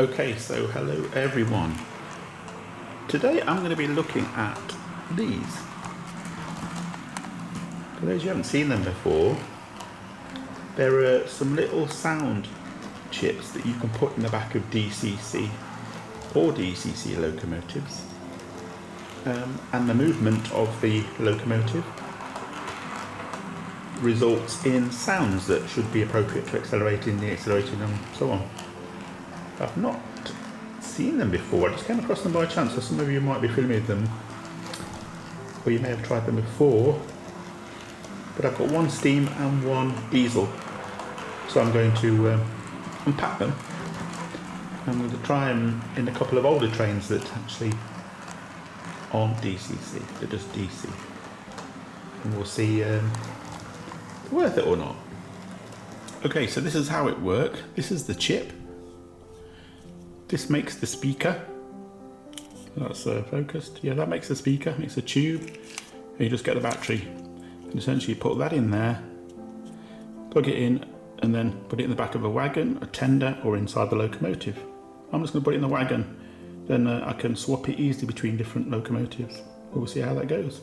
Okay, so hello everyone. Today I'm going to be looking at these. For those who haven't seen them before, there are some little sound chips that you can put in the back of DCC or DCC locomotives, and the movement of the locomotive results in sounds that should be appropriate to accelerating, deaccelerating and so on. I've not seen them before, I just came across them by chance, so some of you might be familiar with them, or you may have tried them before, but I've got one steam and one diesel, so I'm going to unpack them. I'm going to try them in a couple of older trains that actually aren't DCC, they're just DC, and we'll see worth it or not. Okay, so this is how it works. This is the chip. This makes the speaker. That's focused. Yeah, that makes the speaker. It's a tube. And you just get the battery. And essentially you put that in there, plug it in, and then put it in the back of a wagon, a tender, or inside the locomotive. I'm just going to put it in the wagon. Then I can swap it easily between different locomotives. We'll see how that goes.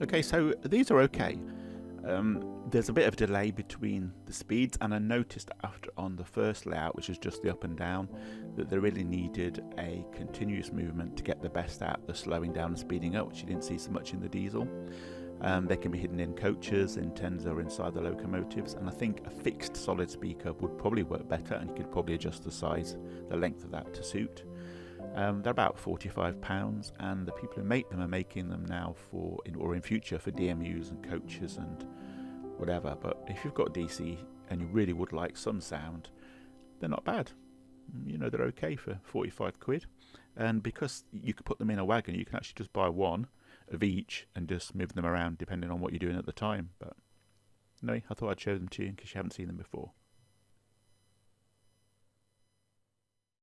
Okay, so these are okay. there's a bit of delay between the speeds, and I noticed after on the first layout, which is just the up and down, that they really needed a continuous movement to get the best out, the slowing down and speeding up, which you didn't see so much in the diesel. They can be hidden in coaches, in tens, or inside the locomotives, and I think a fixed solid speaker would probably work better, and you could probably adjust the size, the length of that to suit. They're about £45, and the people who make them are making them now in future for DMUs and coaches and whatever. But if you've got DC and you really would like some sound, they're not bad. They're okay for 45 quid. And because you could put them in a wagon, you can actually just buy one of each and just move them around depending on what you're doing at the time. But no, I thought I'd show them to you in case you haven't seen them before.